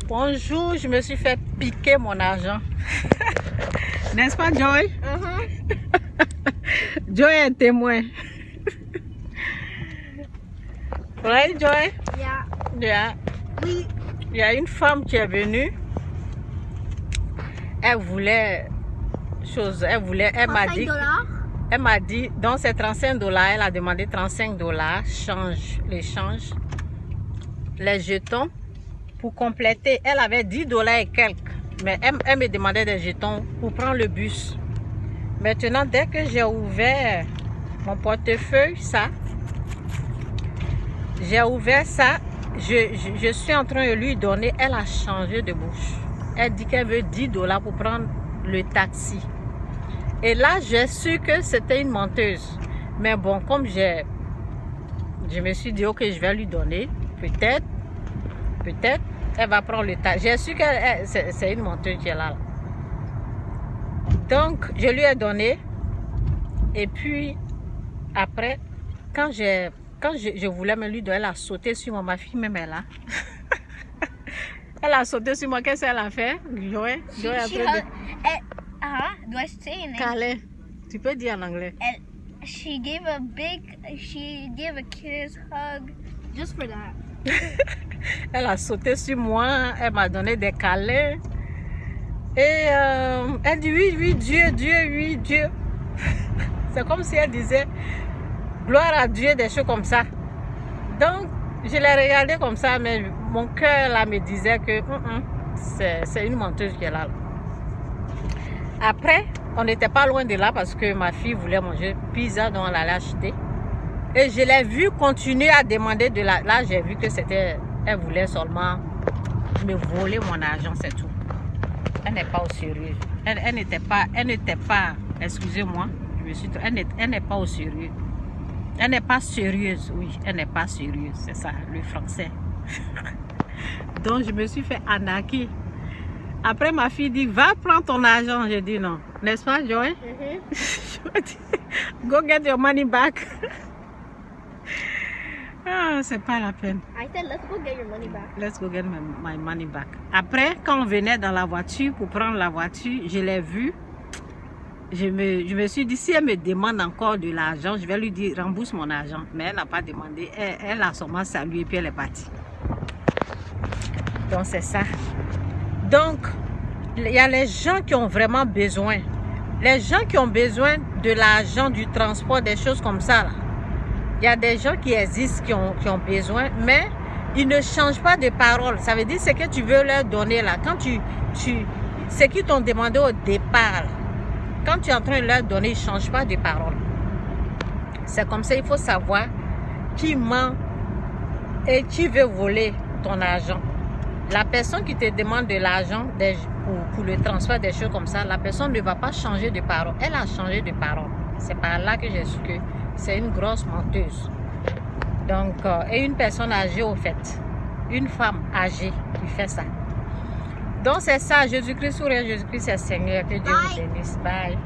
Bonjour, je me suis fait piquer mon argent. N'est-ce pas, Joy? Joy est témoin. Right, Joy? Yeah. Oui. Il y a une femme qui est venue. Elle voulait elle m'a dit, donc c'est 35 $, elle a demandé 35 $, l'échange, les jetons pour compléter. Elle avait 10 $ et quelques, mais elle me demandait des jetons pour prendre le bus. Maintenant, dès que j'ai ouvert mon portefeuille, je suis en train de lui donner, elle a changé de bouche. Elle dit qu'elle veut 10 $ pour prendre le taxi. Et là, j'ai su que c'était une menteuse. Mais bon, comme je me suis dit, ok, je vais lui donner. Peut-être, elle va prendre le taxi. J'ai su que c'est une menteuse qui est là. Donc, je lui ai donné. Et puis, après, quand je voulais me lui donner, elle a sauté sur moi. Ma fille même est là. Elle a sauté sur moi. Qu'est-ce qu'elle a fait? Joël dois-je dire en Calais. Tu peux dire en anglais. She gave a kiss, hug, just for that. Elle a sauté sur moi, elle m'a donné des câlins. Et elle dit oui, Dieu, oui, Dieu. C'est comme si elle disait gloire à Dieu, des choses comme ça. Donc, je l'ai regardé comme ça, mais mon cœur là me disait que c'est une menteuse qui est là. Après, on n'était pas loin de là parce que ma fille voulait manger pizza, donc elle allait acheter. Et je l'ai vu continuer à demander de la... Là, j'ai vu que c'était... Elle voulait seulement me voler mon argent, c'est tout. Elle n'est pas au sérieux. Elle n'était pas... Excusez-moi, elle n'est pas au sérieux. Elle n'est pas sérieuse, oui. Elle n'est pas sérieuse, c'est ça, le français. Donc, je me suis fait arnaquer. Après, ma fille dit, va prendre ton argent. Je dis non. N'est-ce pas, Joy? Je dis, go get your money back. Ah, c'est pas la peine. I said, let's go get your money back. Let's go get my money back. Après, quand on venait dans la voiture pour prendre la voiture, je l'ai vue. Je me suis dit, si elle me demande encore de l'argent, je vais lui dire, rembourse mon argent. Mais elle n'a pas demandé. Elle a seulement salué et puis elle est partie. Donc, c'est ça. Donc, il y a les gens qui ont vraiment besoin. Les gens qui ont besoin de l'argent, du transport, des choses comme ça. Là. Il y a des gens qui existent, qui ont besoin, mais ils ne changent pas de parole. Ça veut dire ce que tu veux leur donner là. Quand ce qu'ils t'ont demandé au départ, quand tu es en train de leur donner, ils ne changent pas de parole. C'est comme ça, il faut savoir qui ment et qui veut voler ton argent. La personne qui te demande de l'argent pour le transfert, des choses comme ça, la personne ne va pas changer de parole. Elle a changé de parole. C'est par là que j'ai su que c'est une grosse menteuse. Donc, et une personne âgée au fait. Une femme âgée qui fait ça. Donc c'est ça, Jésus-Christ sourire, Jésus-Christ est Seigneur. Que Dieu vous bénisse. Bye.